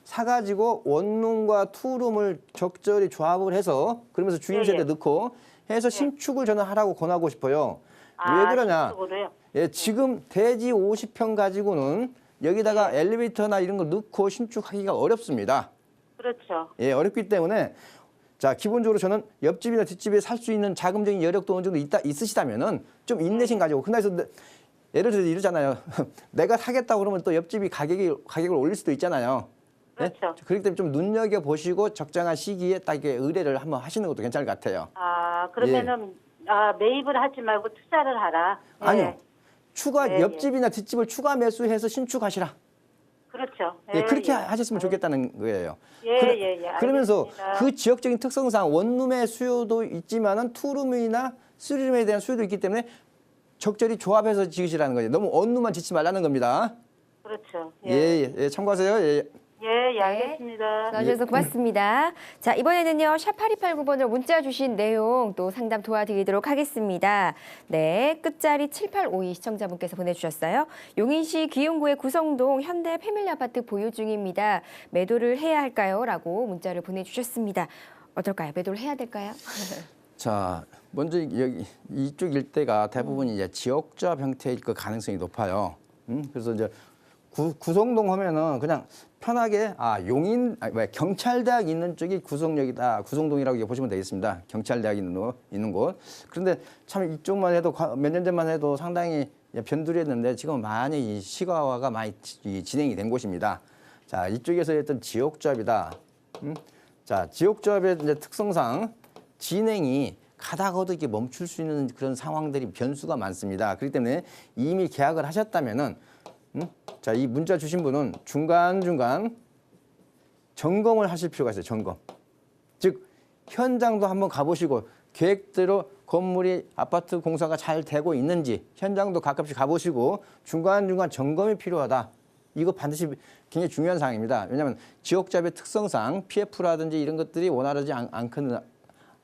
사가지고 원룸과 투룸을 적절히 조합을 해서 그러면서 주인세대 넣고 해서 신축을 저는 하라고 권하고 싶어요. 왜 그러냐? 신축으로요? 예, 지금 대지 50평 가지고는 여기다가 엘리베이터나 이런 거 넣고 신축하기가 어렵습니다. 그렇죠. 예, 어렵기 때문에 자, 기본적으로 저는 옆집이나 뒷집에 살 수 있는 자금적인 여력도 어느 정도 있으시다면은 좀 인내심 가지고 그나서 예를 들어서 이러잖아요. 내가 사겠다고 그러면 또 옆집이 가격을 올릴 수도 있잖아요. 그렇죠. 그렇기 때문에 좀 눈여겨 보시고 적정한 시기에 딱 이렇게 의뢰를 한번 하시는 것도 괜찮을 것 같아요. 그러면은 매입을 하지 말고 투자를 하라. 아니요. 옆집이나 뒷집을 추가 매수해서 신축하시라. 그렇죠. 그렇게 하셨으면 좋겠다는 거예요. 그러면서 알겠습니다. 그 지역적인 특성상 원룸의 수요도 있지만은 투룸이나 쓰리룸에 대한 수요도 있기 때문에 적절히 조합해서 지으시라는 거예요. 너무 원룸만 짓지 말라는 겁니다. 그렇죠. 예, 참고하세요. 예, 알겠습니다. 나와주셔서 고맙습니다. 자, 이번에는요, 샵8289번으로 문자 주신 내용 또 상담 도와드리도록 하겠습니다. 네, 끝자리 7852 시청자분께서 보내주셨어요. 용인시 기흥구의 구성동 현대 패밀리 아파트 보유 중입니다. 매도를 해야 할까요? 라고 문자를 보내주셨습니다. 어떨까요? 매도를 해야 될까요? 자, 먼저 여기 이쪽 일대가 대부분 이제 지역조합 형태일 그 가능성이 높아요. 그래서 이제 구성동 하면은 그냥 편하게 경찰대학 있는 쪽이 구성역이다. 구성동이라고 보시면 되겠습니다. 경찰대학 있는 곳. 그런데 참 이쪽만 해도 몇 년 전만 해도 상당히 변두리했는데 지금 많이 이 시가화가 많이 진행이 된 곳입니다. 자, 이쪽에서 했던 지역조합이다. 자, 지역조합의 이제 특성상 진행이 가다거득이 멈출 수 있는 그런 상황들이 변수가 많습니다. 그렇기 때문에 이미 계약을 하셨다면은 자, 이 문자 주신 분은 중간중간 점검을 하실 필요가 있어요. 점검. 즉 현장도 한번 가보시고 계획대로 건물이 아파트 공사가 잘 되고 있는지 현장도 가끔씩 가보시고 중간중간 점검이 필요하다. 이거 반드시 굉장히 중요한 사항입니다. 왜냐하면 지역자의 특성상 PF라든지 이런 것들이 원활하지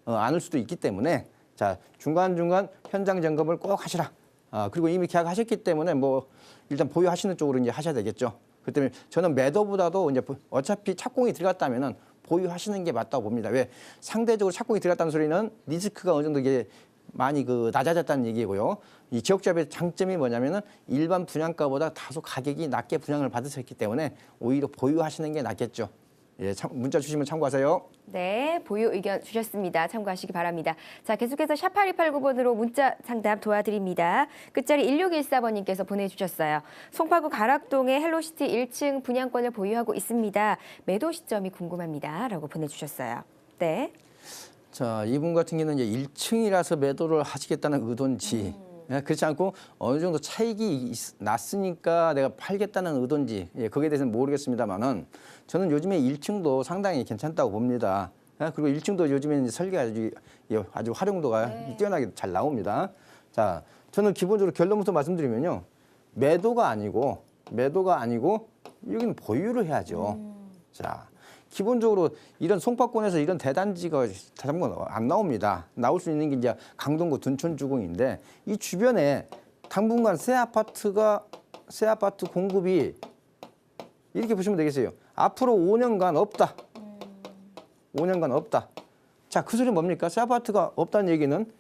않을 수도 있기 때문에 자, 중간중간 현장 점검을 꼭 하시라. 그리고 이미 계약하셨기 때문에 뭐 일단 보유하시는 쪽으로 이제 하셔야 되겠죠. 그렇기 때문에 저는 매도보다도 이제 어차피 착공이 들어갔다면은 보유하시는 게 맞다고 봅니다. 왜? 상대적으로 착공이 들어갔다는 소리는 리스크가 어느 정도 이게 많이 낮아졌다는 얘기고요. 이 지역조합의 장점이 뭐냐면은 일반 분양가보다 다소 가격이 낮게 분양을 받으셨기 때문에 오히려 보유하시는 게 낫겠죠. 예, 문자 주시면 참고하세요. 네, 보유 의견 주셨습니다. 참고하시기 바랍니다. 자, 계속해서 샵8289번으로 문자 상담 도와드립니다. 끝자리 1614번님께서 보내주셨어요. 송파구 가락동의 헬로시티 1층 분양권을 보유하고 있습니다. 매도 시점이 궁금합니다. 라고 보내주셨어요. 네. 자, 이분 같은 경우는 이제 1층이라서 매도를 하시겠다는 의도인지 그렇지 않고 어느 정도 차익이 났으니까 내가 팔겠다는 의도인지 거기에 대해서는 모르겠습니다만은 저는 요즘에 1층도 상당히 괜찮다고 봅니다. 그리고 1층도 요즘에 설계가 아주 활용도가 뛰어나게 잘 나옵니다. 자, 저는 기본적으로 결론부터 말씀드리면요. 매도가 아니고 여기는 보유를 해야죠. 자, 기본적으로 이런 송파권에서 이런 대단지가 자전거 안 나옵니다. 나올 수 있는 게 이제 강동구 둔촌주공인데 이 주변에 당분간 새 아파트 공급이 이렇게 보시면 되겠어요. 앞으로 5년간 없다. 5년간 없다. 자, 그 소리는 뭡니까? 새 아파트가 없다는 얘기는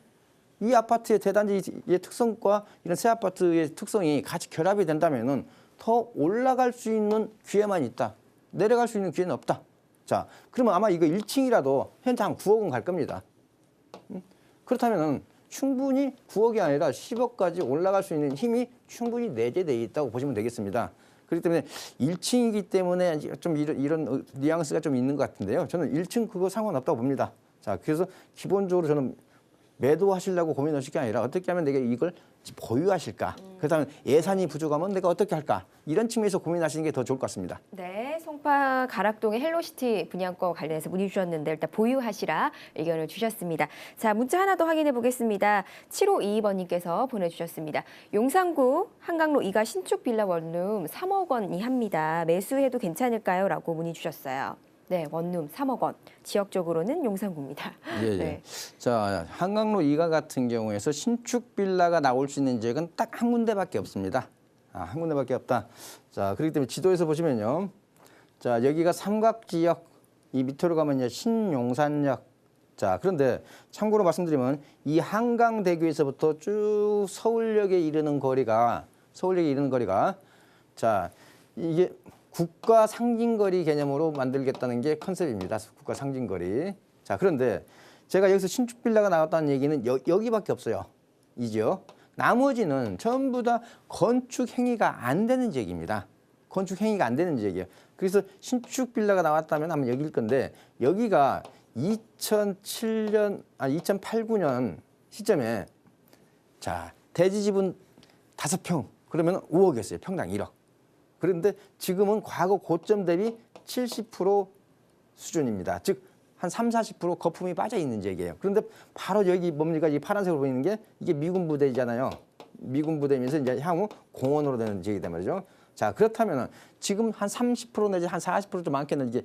이 아파트의 대단지의 특성과 이런 새 아파트의 특성이 같이 결합이 된다면은 더 올라갈 수 있는 기회만 있다. 내려갈 수 있는 기회는 없다. 자, 그러면 아마 이거 1층이라도 현재 한 9억 원 갈 겁니다. 그렇다면 충분히 9억이 아니라 10억까지 올라갈 수 있는 힘이 충분히 내재되어 있다고 보시면 되겠습니다. 그렇기 때문에 1층이기 때문에 좀 이런 뉘앙스가 좀 있는 것 같은데요. 저는 1층 그거 상관없다고 봅니다. 자, 그래서 기본적으로 저는 매도하시려고 고민하실 게 아니라 어떻게 하면 내가 이걸 보유하실까? 그렇다면 예산이 부족하면 내가 어떻게 할까? 이런 측면에서 고민하시는 게 더 좋을 것 같습니다. 네, 송파 가락동의 헬로시티 분양권 관련해서 문의 주셨는데 일단 보유하시라 의견을 주셨습니다. 자, 문자 하나 더 확인해 보겠습니다. 7522번님께서 보내주셨습니다. 용산구 한강로 2가 신축 빌라 원룸 3억 원이 합니다. 매수해도 괜찮을까요? 라고 문의 주셨어요. 네, 원룸 3억 원. 지역적으로는 용산구입니다. 예. 네. 자, 한강로 2가 같은 경우에서 신축 빌라가 나올 수 있는 지역은 딱 한 군데밖에 없습니다. 한 군데밖에 없다. 자, 그렇기 때문에 지도에서 보시면요. 자, 여기가 삼각지역, 이 밑으로 가면 신용산역. 자, 그런데 참고로 말씀드리면 이 한강대교에서부터 쭉 서울역에 이르는 거리가 자, 이게 국가 상징거리 개념으로 만들겠다는 게 컨셉입니다. 국가 상징거리. 자, 그런데 제가 여기서 신축 빌라가 나왔다는 얘기는 여기밖에 없어요. 이 지역. 나머지는 전부 다 건축 행위가 안 되는 지역입니다. 건축 행위가 안 되는 지역이에요. 그래서 신축 빌라가 나왔다면 아마 여기일 건데 여기가 2008, 9년 시점에 자, 대지 지분 5평 그러면 5억이었어요. 평당 1억. 그런데 지금은 과거 고점 대비 70% 수준입니다. 즉, 한 30~40% 거품이 빠져 있는 지역이에요. 그런데 바로 여기 뭡니까? 이 파란색으로 보이는 게 이게 미군 부대잖아요. 미군 부대면서 이제 향후 공원으로 되는 지역이단 말이죠. 자, 그렇다면 지금 한 30% 내지 한 40%좀 많게는 이게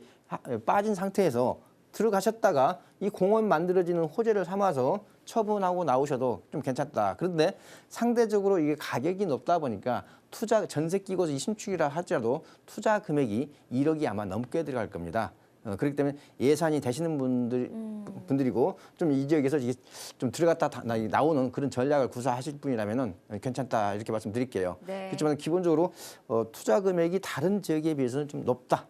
빠진 상태에서 들어가셨다가 이 공원 만들어지는 호재를 삼아서 처분하고 나오셔도 좀 괜찮다. 그런데 상대적으로 이게 가격이 높다 보니까 투자 전세 끼고 이 신축이라 하더라도 투자 금액이 1억이 아마 넘게 들어갈 겁니다. 그렇기 때문에 예산이 되시는 분들이 분들이고 좀 이 지역에서 이게 좀 들어갔다 나오는 그런 전략을 구사하실 분이라면은 괜찮다 이렇게 말씀드릴게요. 네. 그렇지만 기본적으로 투자 금액이 다른 지역에 비해서는 좀 높다.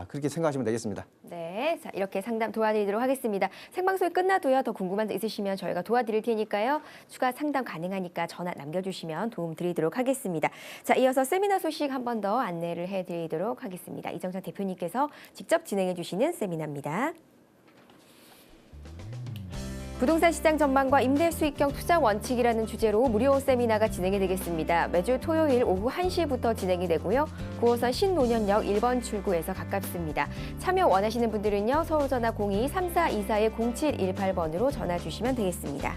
그렇게 생각하시면 되겠습니다. 네, 자, 이렇게 상담 도와드리도록 하겠습니다. 생방송이 끝나도요, 더 궁금한 점 있으시면 저희가 도와드릴 테니까요. 추가 상담 가능하니까 전화 남겨주시면 도움 드리도록 하겠습니다. 자, 이어서 세미나 소식 한 번 더 안내를 해드리도록 하겠습니다. 이정찬 대표님께서 직접 진행해 주시는 세미나입니다. 부동산 시장 전망과 임대 수익형 투자 원칙이라는 주제로 무료 세미나가 진행이 되겠습니다. 매주 토요일 오후 1시부터 진행이 되고요. 9호선 신논현역 1번 출구에서 가깝습니다. 참여 원하시는 분들은요. 서울전화 02-3424-0718번으로 전화 주시면 되겠습니다.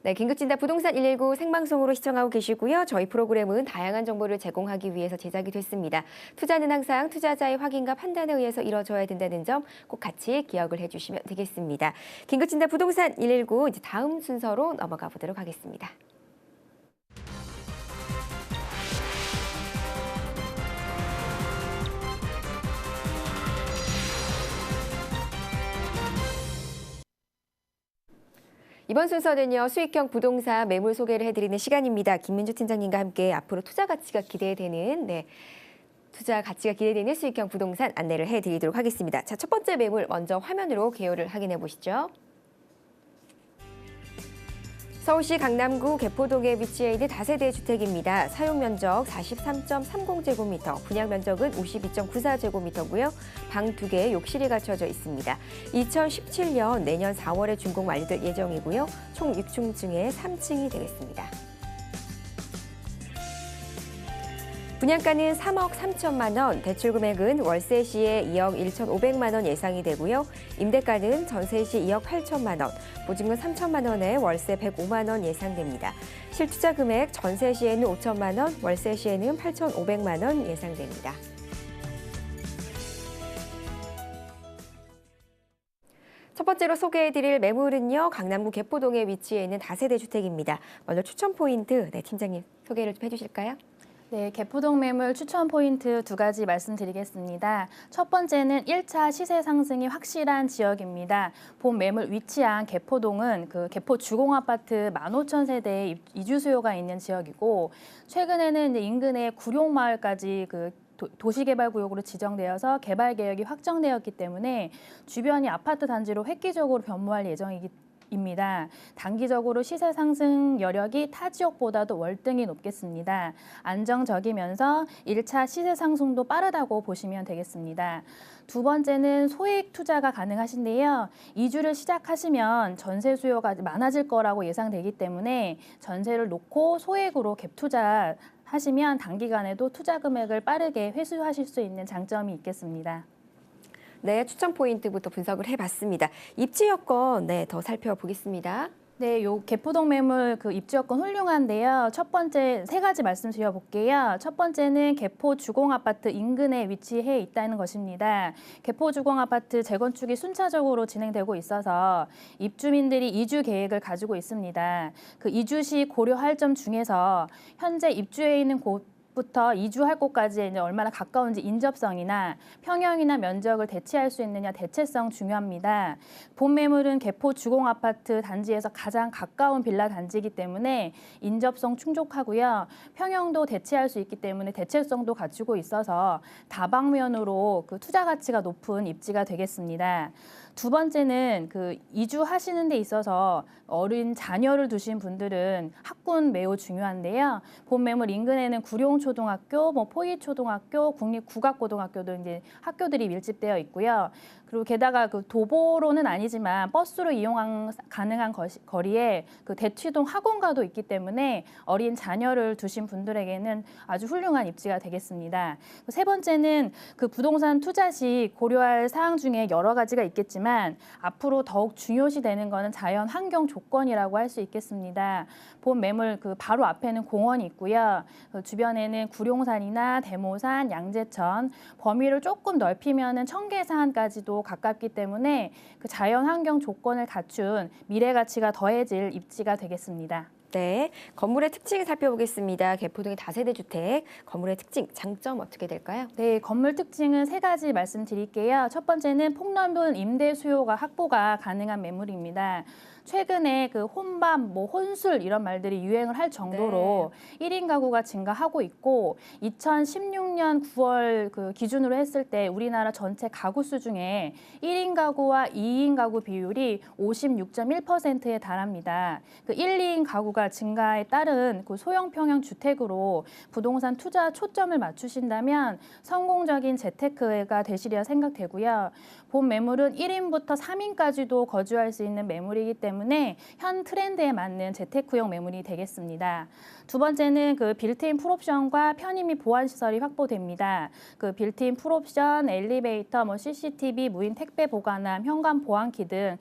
네, 긴급진단 부동산 119 생방송으로 시청하고 계시고요. 저희 프로그램은 다양한 정보를 제공하기 위해서 제작이 됐습니다. 투자는 항상 투자자의 확인과 판단에 의해서 이루어져야 된다는 점 꼭 같이 기억을 해주시면 되겠습니다. 긴급진단 부동산 119 이제 다음 순서로 넘어가 보도록 하겠습니다. 이번 순서는요, 수익형 부동산 매물 소개를 해드리는 시간입니다. 김민주 팀장님과 함께 앞으로 투자 가치가 기대되는 수익형 부동산 안내를 해드리도록 하겠습니다. 자, 첫 번째 매물 먼저 화면으로 개요를 확인해 보시죠. 서울시 강남구 개포동에 위치해 있는 다세대 주택입니다. 사용 면적 43.30제곱미터, 분양 면적은 52.94제곱미터고요. 방 2개, 욕실이 갖춰져 있습니다. 2017년 내년 4월에 준공 완료될 예정이고요. 총 6층 중에 3층이 되겠습니다. 분양가는 3억 3천만 원, 대출 금액은 월세 시에 2억 1,500만 원 예상이 되고요. 임대가는 전세 시 2억 8천만 원, 보증금 3천만 원에 월세 105만 원 예상됩니다. 실투자 금액 전세 시에는 5천만 원, 월세 시에는 8,500만 원 예상됩니다. 첫 번째로 소개해드릴 매물은요, 강남구 개포동에 위치해 있는 다세대 주택입니다. 먼저 추천 포인트, 팀장님 소개를 좀 해주실까요? 네, 개포동 매물 추천 포인트 2가지 말씀드리겠습니다. 첫 번째는 1차 시세 상승이 확실한 지역입니다. 본 매물 위치한 개포동은 개포 주공아파트 15,000세대의 이주 수요가 있는 지역이고, 최근에는 이제 인근의 구룡마을까지 도시개발구역으로 지정되어서 개발 계획이 확정되었기 때문에 주변이 아파트 단지로 획기적으로 변모할 예정입니다. 단기적으로 시세 상승 여력이 타 지역보다도 월등히 높겠습니다. 안정적이면서 1차 시세 상승도 빠르다고 보시면 되겠습니다. 두 번째는 소액 투자가 가능하신데요. 이주를 시작하시면 전세 수요가 많아질 거라고 예상되기 때문에 전세를 놓고 소액으로 갭 투자 하시면 단기간에도 투자 금액을 빠르게 회수하실 수 있는 장점이 있겠습니다. 네, 추천 포인트부터 분석을 해봤습니다. 입지 여건 더 살펴보겠습니다. 네, 요 개포동 매물 입지 여건 훌륭한데요. 첫 번째 3가지 말씀드려볼게요. 첫 번째는 개포 주공아파트 인근에 위치해 있다는 것입니다. 개포 주공아파트 재건축이 순차적으로 진행되고 있어서 입주민들이 이주 계획을 가지고 있습니다. 이주 시 고려할 점 중에서 현재 입주해 있는 부터 이주할 곳까지 이제 얼마나 가까운지 인접성이나 평형이나 면적을 대체할 수 있느냐 대체성 중요합니다. 본 매물은 개포 주공아파트 단지에서 가장 가까운 빌라 단지이기 때문에 인접성 충족하고요. 평형도 대체할 수 있기 때문에 대체성도 갖추고 있어서 다방면으로 투자 가치가 높은 입지가 되겠습니다. 두 번째는 이주하시는 데 있어서 어린 자녀를 두신 분들은 학군 매우 중요한데요. 본 매물 인근에는 구룡초등학교, 포이초등학교, 국립국악고등학교도 이제 학교들이 밀집되어 있고요. 그리고 게다가 도보로는 아니지만 버스로 이용 가능한 거리에 대치동 학원가도 있기 때문에 어린 자녀를 두신 분들에게는 아주 훌륭한 입지가 되겠습니다. 세 번째는 부동산 투자 시 고려할 사항 중에 여러 가지가 있겠지만 앞으로 더욱 중요시 되는 것은 자연 환경 조건이라고 할 수 있겠습니다. 본 매물 바로 앞에는 공원이 있고요. 주변에는 구룡산이나 대모산, 양재천, 범위를 조금 넓히면은 청계산까지도 가깝기 때문에 자연 환경 조건을 갖춘 미래 가치가 더해질 입지가 되겠습니다. 네, 건물의 특징 살펴보겠습니다. 개포동의 다세대 주택, 건물의 특징, 장점 어떻게 될까요? 네, 건물 특징은 세 가지 말씀드릴게요. 첫 번째는 폭넓은 임대 수요가 확보가 가능한 매물입니다. 최근에 그 혼밥, 혼술 이런 말들이 유행을 할 정도로 1인 가구가 증가하고 있고 2016년 9월 그 기준으로 했을 때 우리나라 전체 가구 수 중에 1인 가구와 2인 가구 비율이 56.1%에 달합니다. 그 1, 2인 가구가 증가에 따른 그 소형 평형 주택으로 부동산 투자 초점을 맞추신다면 성공적인 재테크가 되시리라 생각되고요. 본 매물은 1인부터 3인까지도 거주할 수 있는 매물이기 때문에 현 트렌드에 맞는 재테크용 매물이 되겠습니다. 두 번째는 그 빌트인 풀옵션과 편의 및 보안 시설이 확보됩니다. 그 빌트인 풀옵션, 엘리베이터, CCTV, 무인 택배 보관함, 현관 보안키 등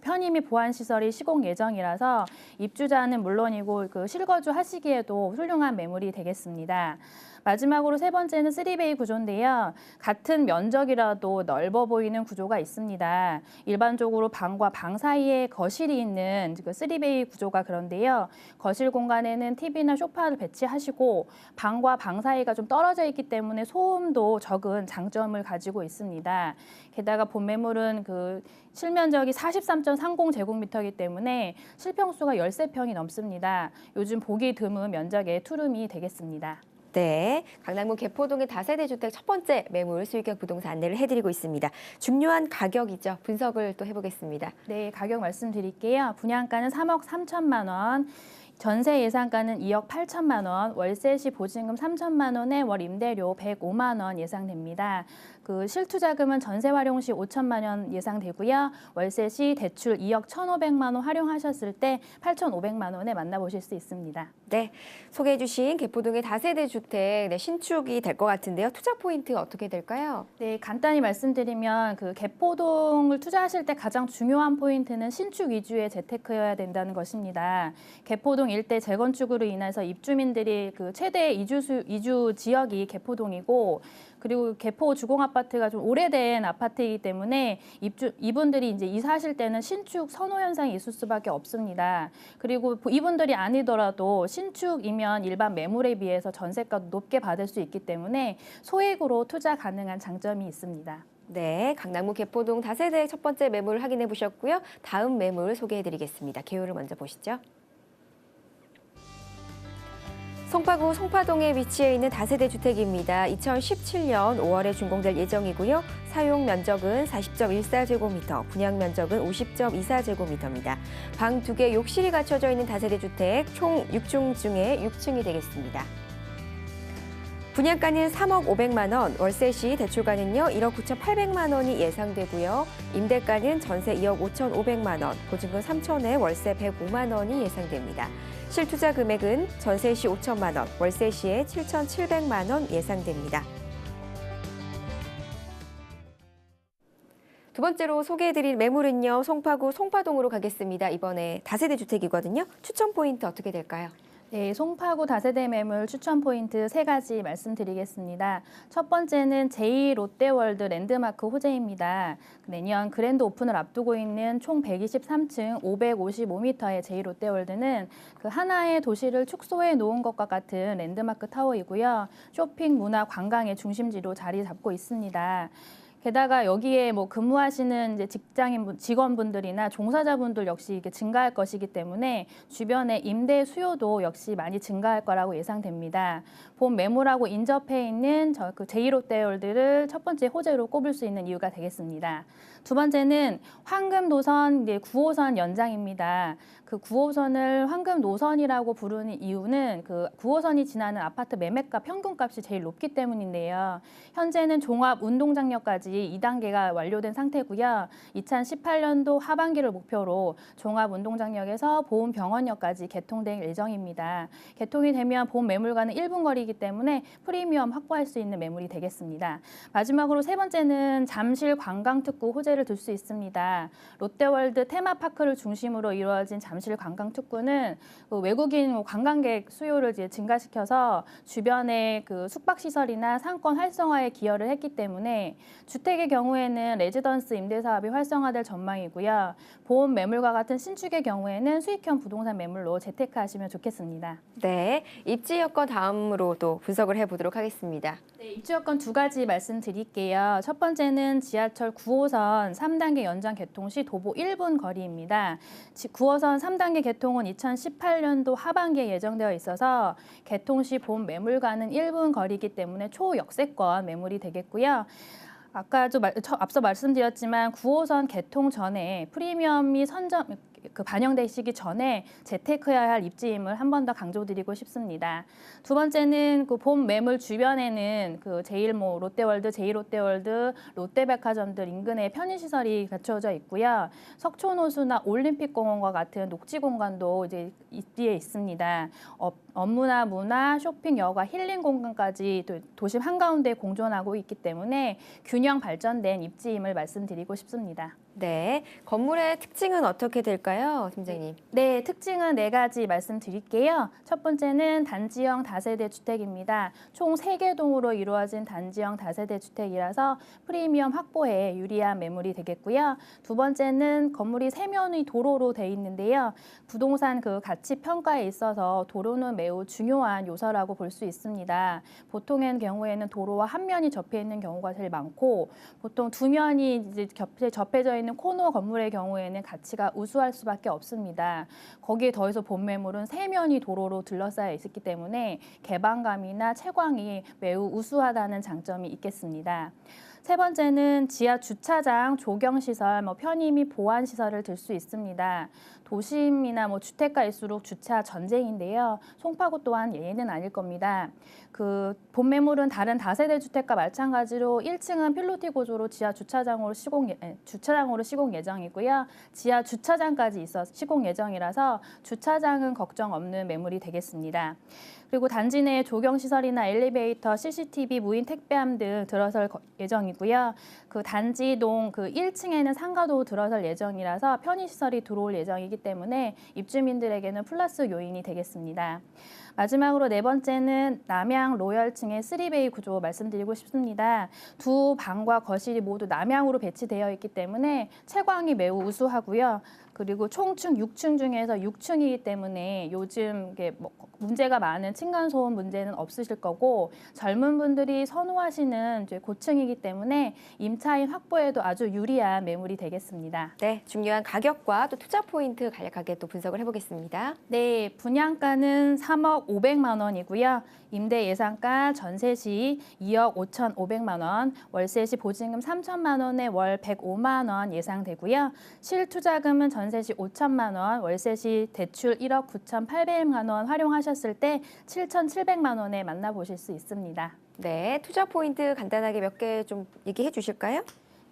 편의 및 보안 시설이 시공 예정이라서 입주자는 물론이고 그 실거주 하시기에도 훌륭한 매물이 되겠습니다. 마지막으로 세 번째는 3베이 구조인데요. 같은 면적이라도 넓어 보이는 구조가 있습니다. 일반적으로 방과 방 사이에 거실이 있는 그 3베이 구조가 그런데요. 거실 공간에는 TV나 소파를 배치하시고 방과 방 사이가 좀 떨어져 있기 때문에 소음도 적은 장점을 가지고 있습니다. 게다가 본 매물은 그 실면적이 43.30제곱미터이기 때문에 실평수가 13평이 넘습니다. 요즘 보기 드문 면적의 투룸이 되겠습니다. 네, 강남구 개포동의 다세대 주택 첫 번째 매물 수익형 부동산 안내를 해드리고 있습니다. 중요한 가격이죠. 분석을 또 해보겠습니다. 네, 가격 말씀드릴게요. 분양가는 3억 3천만 원. 전세 예상가는 2억 8천만 원, 월세 시 보증금 3천만 원에 월 임대료 105만 원 예상됩니다. 그 실투자금은 전세 활용 시 5천만 원 예상되고요. 월세 시 대출 2억 1,500만 원 활용하셨을 때 8,500만 원에 만나보실 수 있습니다. 네, 소개해 주신 개포동의 다세대 주택 신축이 될 것 같은데요. 투자 포인트 어떻게 될까요? 네, 간단히 말씀드리면 그 개포동을 투자하실 때 가장 중요한 포인트는 신축 위주의 재테크여야 된다는 것입니다. 개포동 일대 재건축으로 인해서 입주민들이 그 최대 이주 지역이 개포동이고 그리고 개포 주공아파트가 좀 오래된 아파트이기 때문에 이분들이 이제 이사하실 때는 신축 선호 현상이 있을 수밖에 없습니다. 그리고 이분들이 아니더라도 신축이면 일반 매물에 비해서 전세가도 높게 받을 수 있기 때문에 소액으로 투자 가능한 장점이 있습니다. 네, 강남구 개포동 다세대 첫 번째 매물 확인해 보셨고요. 다음 매물 소개해 드리겠습니다. 개요를 먼저 보시죠. 송파구 송파동에 위치해 있는 다세대 주택입니다. 2017년 5월에 준공될 예정이고요. 사용 면적은 40.14제곱미터, 분양 면적은 50.24제곱미터입니다. 방 2개, 욕실이 갖춰져 있는 다세대 주택 총 6층 중에 6층이 되겠습니다. 분양가는 3억 500만 원, 월세 시 대출가는요 1억 9,800만 원이 예상되고요. 임대가는 전세 2억 5,500만 원, 보증금 3천에 월세 105만 원이 예상됩니다. 실투자 금액은 전세 시 5천만 원, 월세 시에 7,700만 원 예상됩니다. 두 번째로 소개해드릴 매물은요. 송파구 송파동으로 가겠습니다. 이번에 다세대 주택이거든요. 추천 포인트 어떻게 될까요? 네, 송파구 다세대 매물 추천 포인트 세 가지 말씀드리겠습니다. 첫 번째는 제2 롯데월드 랜드마크 호재입니다. 내년 그랜드 오픈을 앞두고 있는 총 123층 555m의 제2 롯데월드는 그 하나의 도시를 축소해 놓은 것과 같은 랜드마크 타워이고요. 쇼핑, 문화, 관광의 중심지로 자리 잡고 있습니다. 게다가 여기에 근무하시는 이제 직원분들이나 종사자분들 역시 이게 증가할 것이기 때문에 주변의 임대 수요도 역시 많이 증가할 거라고 예상됩니다. 본 매물하고 인접해 있는 그 제2 롯데월드를 첫 번째 호재로 꼽을 수 있는 이유가 되겠습니다. 두 번째는 황금 노선 9호선 연장입니다. 그 9호선을 황금 노선이라고 부르는 이유는 그 9호선이 지나는 아파트 매매가 평균값이 제일 높기 때문인데요. 현재는 종합 운동장역까지 2단계가 완료된 상태고요. 2018년도 하반기를 목표로 종합 운동장역에서 보훈병원역까지 개통될 예정입니다. 개통이 되면 본 매물과는 1분 거리이기 때문에 프리미엄 확보할 수 있는 매물이 되겠습니다. 마지막으로 세 번째는 잠실 관광특구 호재를 둘 수 있습니다. 롯데월드 테마파크를 중심으로 이루어진 잠실 관광특구는 외국인 관광객 수요를 이제 증가시켜서 주변의 그 숙박시설이나 상권 활성화에 기여를 했기 때문에 주택의 경우에는 레지던스 임대 사업이 활성화될 전망이고요. 보험 매물과 같은 신축의 경우에는 수익형 부동산 매물로 재테크하시면 좋겠습니다. 네, 입지 여건 다음으로 또 분석을 해보도록 하겠습니다. 네, 입주 여건 두 가지 말씀드릴게요. 첫 번째는 지하철 9호선 3단계 연장 개통 시 도보 1분 거리입니다. 9호선 3단계 개통은 2018년도 하반기에 예정되어 있어서 개통 시 본 매물과는 1분 거리이기 때문에 초역세권 매물이 되겠고요. 아까도 앞서 말씀드렸지만 9호선 개통 전에 프리미엄이 반영되시기 전에 재테크해야 할 입지임을 한 번 더 강조드리고 싶습니다. 두 번째는 그 본 매물 주변에는 그 제일모, 롯데월드, 제이롯데월드, 롯데백화점들 인근에 편의시설이 갖춰져 있고요. 석촌호수나 올림픽공원과 같은 녹지 공간도 이제 입지에 있습니다. 업무나 문화, 쇼핑, 여가, 힐링 공간까지 도심 한가운데 공존하고 있기 때문에 균형 발전된 입지임을 말씀드리고 싶습니다. 네, 건물의 특징은 어떻게 될까요, 팀장님? 네, 특징은 네 가지 말씀드릴게요. 첫 번째는 단지형 다세대 주택입니다. 총 3개 동으로 이루어진 단지형 다세대 주택이라서 프리미엄 확보에 유리한 매물이 되겠고요. 두 번째는 건물이 세면이 도로로 돼 있는데요. 부동산 그 가치 평가에 있어서 도로는 매우 중요한 요소라고 볼 수 있습니다. 보통의 경우에는 도로와 한 면이 접해 있는 경우가 제일 많고 보통 두 면이 이제 접해져 있는 코너 건물의 경우에는 가치가 우수할 수밖에 없습니다. 거기에 더해서 본 매물은 세 면이 도로로 둘러싸여 있었기 때문에 개방감이나 채광이 매우 우수하다는 장점이 있겠습니다. 세 번째는 지하 주차장, 조경시설, 편의 및 보안시설을 들 수 있습니다. 도심이나 주택가일수록 주차 전쟁인데요. 송파구 또한 예외는 아닐 겁니다. 그 본 매물은 다른 다세대 주택과 마찬가지로 1층은 필로티 구조로 지하 주차장으로 시공 예정이고요. 지하 주차장까지 있어 시공 예정이라서 주차장은 걱정 없는 매물이 되겠습니다. 그리고 단지 내 조경시설이나 엘리베이터, CCTV, 무인 택배함 등 들어설 예정이고요. 그 단지동 그 1층에는 상가도 들어설 예정이라서 편의시설이 들어올 예정이기 때문에 입주민들에게는 플러스 요인이 되겠습니다. 마지막으로 네 번째는 남향 로열층의 3베이 구조 말씀드리고 싶습니다. 두 방과 거실이 모두 남향으로 배치되어 있기 때문에 채광이 매우 우수하고요. 그리고 총층 6층 중에서 6층이기 때문에 요즘 문제가 많은 층간소음 문제는 없으실 거고 젊은 분들이 선호하시는 이제 고층이기 때문에 임차인 확보에도 아주 유리한 매물이 되겠습니다. 네, 중요한 가격과 또 투자 포인트 간략하게 또 분석을 해보겠습니다. 네, 분양가는 3억 500만 원이고요. 임대 예상가 전세 시 2억 5,500만 원, 월세 시 보증금 3천만 원에 월 105만 원 예상되고요. 실투자금은 전세 시 5천만 원, 월세 시 대출 1억 9,800만 원 활용하셨을 때 7,700만 원에 만나보실 수 있습니다. 네, 투자 포인트 간단하게 몇 개 좀 얘기해 주실까요?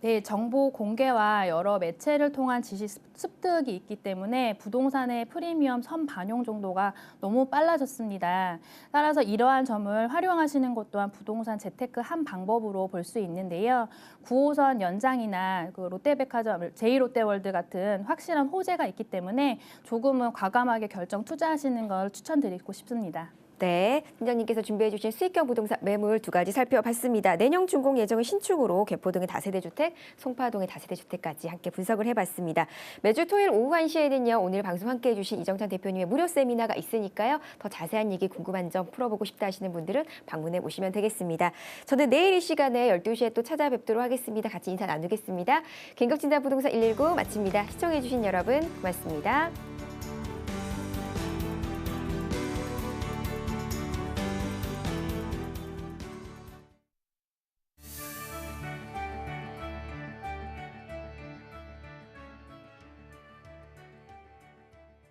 네, 정보 공개와 여러 매체를 통한 지식 습득이 있기 때문에 부동산의 프리미엄 선반영 정도가 너무 빨라졌습니다. 따라서 이러한 점을 활용하시는 것 또한 부동산 재테크 한 방법으로 볼 수 있는데요. 9호선 연장이나 그 롯데백화점, 제이롯데월드 같은 확실한 호재가 있기 때문에 조금은 과감하게 결정 투자하시는 걸 추천드리고 싶습니다. 네, 팀장님께서 준비해 주신 수익형 부동산 매물 두 가지 살펴봤습니다. 내년 준공 예정은 신축으로 개포동의 다세대 주택, 송파동의 다세대 주택까지 함께 분석을 해봤습니다. 매주 토요일 오후 1시에는요. 오늘 방송 함께해 주신 이정찬 대표님의 무료 세미나가 있으니까요. 더 자세한 얘기 궁금한 점 풀어보고 싶다 하시는 분들은 방문해 오시면 되겠습니다. 저는 내일 이 시간에 12시에 또 찾아뵙도록 하겠습니다. 같이 인사 나누겠습니다. 긴급진단 부동산 119 마칩니다. 시청해 주신 여러분 고맙습니다.